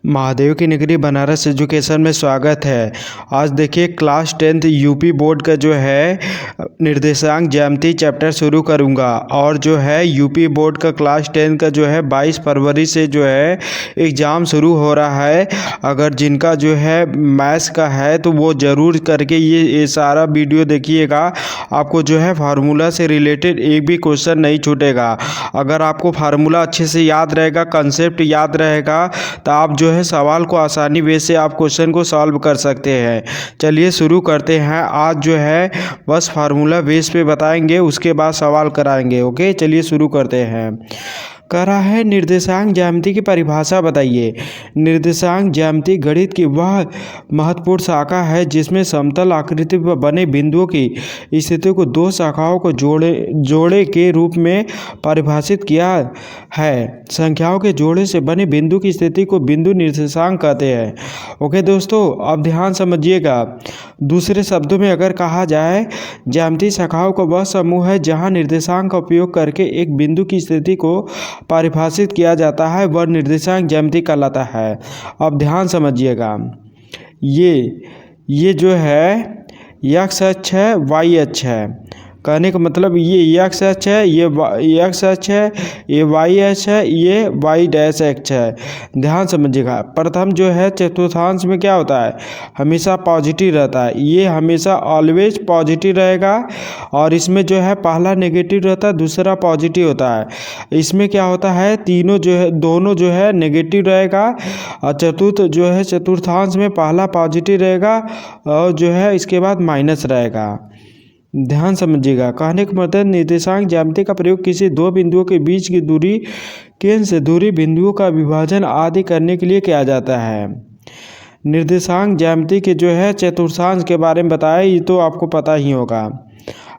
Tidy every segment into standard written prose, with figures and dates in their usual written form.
महादेव की नगरी बनारस एजुकेशन में स्वागत है। आज देखिए क्लास 10th यूपी बोर्ड का जो है निर्देशांक ज्यामिति चैप्टर शुरू करूंगा और जो है यूपी बोर्ड का क्लास 10 का जो है 22 फरवरी से जो है एग्ज़ाम शुरू हो रहा है। अगर जिनका जो है मैथ्स का है तो वो ज़रूर करके ये सारा वीडियो देखिएगा। आपको जो है फार्मूला से रिलेटेड एक भी क्वेश्चन नहीं छूटेगा। अगर आपको फार्मूला अच्छे से याद रहेगा, कंसेप्ट याद रहेगा, तो आप जो है सवाल को आसानी वे से आप क्वेश्चन को सॉल्व कर सकते हैं। चलिए शुरू करते हैं। आज जो है बस फार्मूला बेस पे बताएंगे, उसके बाद सवाल कराएंगे। ओके, चलिए शुरू करते हैं। कह रहा है निर्देशांक ज्यामिति की परिभाषा बताइए। निर्देशांक ज्यामिति गणित की वह महत्वपूर्ण शाखा है जिसमें समतल आकृति पर बने बिंदुओं की स्थिति को दो शाखाओं को जोड़े के रूप में परिभाषित किया है। संख्याओं के जोड़े से बने बिंदु की स्थिति को बिंदु निर्देशांक कहते हैं। ओके दोस्तों, अब ध्यान समझिएगा। दूसरे शब्दों में अगर कहा जाए, ज्यामितीय शाखाओं का वह समूह है जहां निर्देशांक का उपयोग करके एक बिंदु की स्थिति को परिभाषित किया जाता है, वह निर्देशांक ज्यामिति कहलाता है। अब ध्यान समझिएगा, ये जो है x अक्ष है, y अक्ष है। कहने का मतलब ये x अक्ष है, ये x अक्ष है, ये y अक्ष है, ये y डैश अक्ष है। ध्यान समझिएगा। प्रथम जो है चतुर्थांश में क्या होता है, हमेशा पॉजिटिव रहता है। ये हमेशा ऑलवेज पॉजिटिव रहेगा। और इसमें जो है पहला नेगेटिव रहता है, दूसरा पॉजिटिव होता है। इसमें क्या होता है, दोनों जो है नेगेटिव रहेगा। और चतुर्थांश में पहला पॉजिटिव रहेगा और जो है इसके बाद माइनस रहेगा। ध्यान समझिएगा। कहने का मतलब निर्देशांक ज्यामिति का प्रयोग किसी दो बिंदुओं के बीच की दूरी, केंद्र से दूरी, बिंदुओं का विभाजन आदि करने के लिए किया जाता है। निर्देशांक ज्यामिति के जो है चतुर्थांश के बारे में बताया, ये तो आपको पता ही होगा।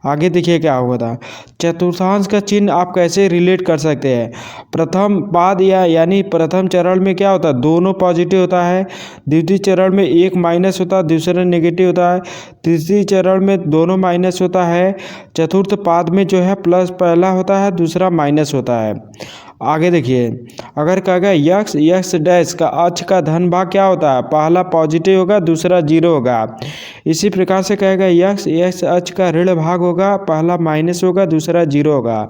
आगे देखिए क्या होगा था। चतुर्थांश का चिन्ह आप कैसे रिलेट कर सकते हैं। प्रथम पाद यानी प्रथम चरण में क्या होता है, दोनों पॉजिटिव होता है। द्वितीय चरण में एक माइनस होता है, दूसरा नेगेटिव होता है। तृतीय चरण में दोनों माइनस होता है। चतुर्थ पाद में जो है प्लस पहला होता है, दूसरा माइनस होता है। आगे देखिए, अगर कहेगा यक्स डैश का अक्ष का धन भाग क्या होता है, पहला पॉजिटिव होगा, दूसरा जीरो होगा। इसी प्रकार से कहेगा यक्स अक्ष का ऋण भाग होगा, पहला माइनस होगा, दूसरा जीरो होगा।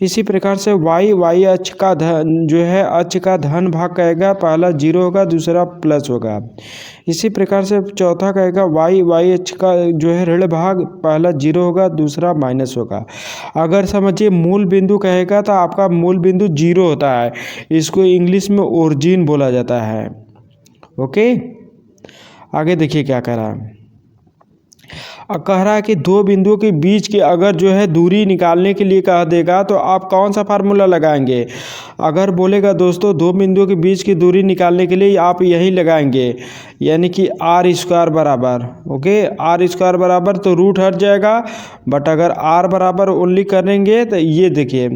इसी प्रकार से वाई अक्ष का धन जो है अक्ष का धन भाग कहेगा, पहला जीरो होगा, दूसरा प्लस होगा। इसी प्रकार से चौथा कहेगा वाई अक्ष का जो है ऋण भाग, पहला जीरो होगा, दूसरा माइनस होगा। अगर समझिए मूल बिंदु कहेगा तो आपका मूल बिंदु जीरो होता है। इसको इंग्लिश में ओरिजिन बोला जाता है। ओके, आगे देखिए क्या कह रहा है। कह रहा है कि दो बिंदुओं के बीच की अगर जो है दूरी निकालने के लिए कह देगा तो आप कौन सा फार्मूला लगाएंगे। अगर बोलेगा दोस्तों दो बिंदुओं के बीच की दूरी निकालने के लिए आप यही लगाएंगे, यानी कि आर स्क्वायर बराबर। ओके, आर स्क्वायर बराबर तो रूट हट जाएगा, बट अगर आर बराबर ओनली करेंगे तो ये देखिए,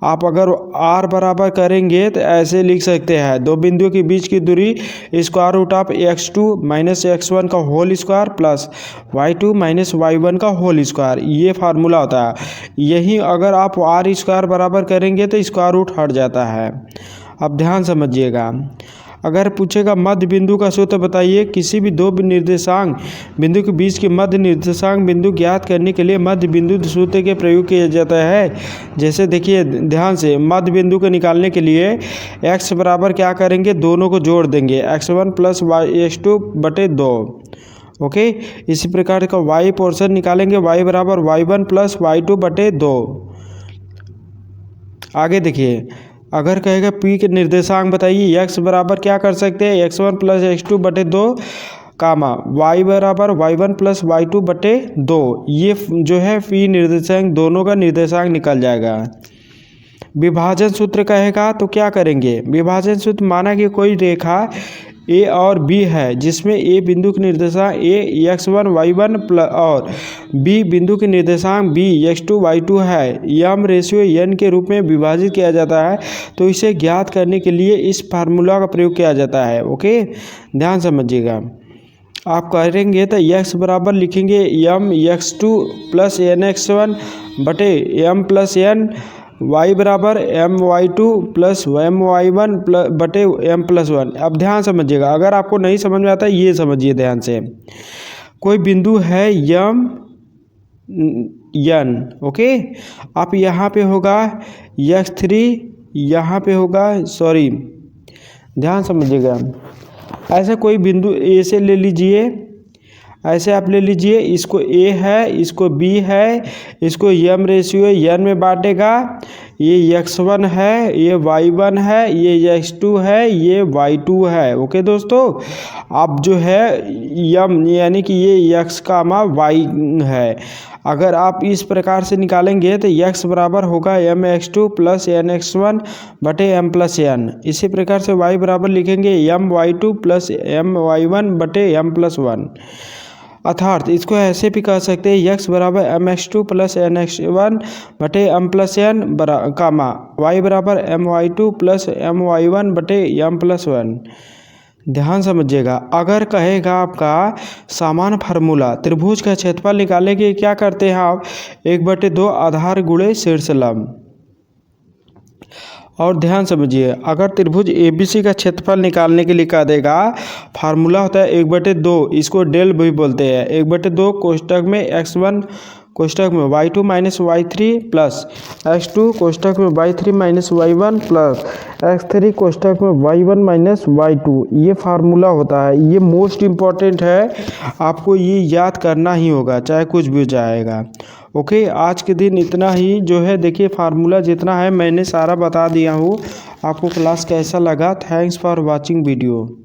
आप अगर r बराबर करेंगे तो ऐसे लिख सकते हैं, दो बिंदुओं के बीच की दूरी square root of x2 minus x1 का whole square plus y2 minus y1 का होल स्क्वायर। ये फार्मूला होता है। यही अगर आप r स्क्वायर बराबर करेंगे तो स्क्वायर रूट हट जाता है। अब ध्यान समझिएगा। अगर पूछेगा मध्य बिंदु का सूत्र बताइए, किसी भी दो निर्देशांक बिंदु के बीच के मध्य निर्देशांक बिंदु ज्ञात करने के लिए मध्य बिंदु सूत्र के प्रयोग किया जाता है। जैसे देखिए ध्यान से, मध्य बिंदु को निकालने के लिए x बराबर क्या करेंगे, दोनों को जोड़ देंगे, x1 प्लस x2 बटे 2। ओके, इसी प्रकार का y पोर्शन निकालेंगे, y बराबर y1 प्लस y2 बटे 2। आगे देखिए, अगर कहेगा p के निर्देशांक बताइए, x बराबर क्या कर सकते हैं, x1 प्लस x2 बटे 2 कामा y बराबर y1 प्लस y2 बटे 2। ये जो है p निर्देशांक दोनों का निर्देशांक निकल जाएगा। विभाजन सूत्र कहेगा तो क्या करेंगे। विभाजन सूत्र माना कि कोई रेखा a और b है जिसमें a बिंदु के निर्देशांक a x1 y1 और b बिंदु के निर्देशांक b x2 y2 है, m रेशियो n के रूप में विभाजित किया जाता है, तो इसे ज्ञात करने के लिए इस फार्मूला का प्रयोग किया जाता है। ओके, ध्यान समझिएगा। आप करेंगे तो x बराबर लिखेंगे m x2 plus n x1 बटे m प्लस n y बराबर my2 प्लस my1 बटे m+1। अब ध्यान समझिएगा, अगर आपको नहीं समझ में आता है ये समझिए ध्यान से। कोई बिंदु है यम n, ओके। आप यहाँ पे होगा x3, यहाँ पे होगा, सॉरी ध्यान समझिएगा, ऐसे कोई बिंदु ए से ले लीजिए, ऐसे आप ले लीजिए, इसको a है, इसको b है, इसको m रेशियो n में बांटेगा, ये x1 है, ये y1 है, ये x2 है, ये y2 है। ओके दोस्तों, अब जो है m यानी कि ये x कामा y है, अगर आप इस प्रकार से निकालेंगे तो x बराबर होगा mx2 प्लस nx1 बटे m+n। इसी प्रकार से y बराबर लिखेंगे my2 प्लस my1 बटे m+1। अर्थात इसको ऐसे भी कह सकते हैं x बराबर mx2 प्लस nx1 बटे m+n कामा y बराबर my2 प्लस my1 बटे m+1। ध्यान समझिएगा, अगर कहेगा आपका सामान्य फार्मूला त्रिभुज का क्षेत्रफल निकालने के क्या करते हैं आप, 1/2 आधार गुणे शीर्ष लंब। और ध्यान समझिए, अगर त्रिभुज ABC का क्षेत्रफल निकालने के लिए कह देगा, फार्मूला होता है 1/2, इसको डेल भी बोलते हैं, 1/2 कोष्टक में x1 कोष्टक में y2 minus y3 plus x2 कोष्टक में y3 minus y1 plus x3 कोष्टक में y1 माइनस y2। ये फार्मूला होता है, ये मोस्ट इम्पॉर्टेंट है, आपको ये याद करना ही होगा चाहे कुछ भी हो जाएगा। ओके, आज के दिन इतना ही जो है, देखिए फार्मूला जितना है मैंने सारा बता दिया हूँ। आपको क्लास कैसा लगा? Thanks for watching video.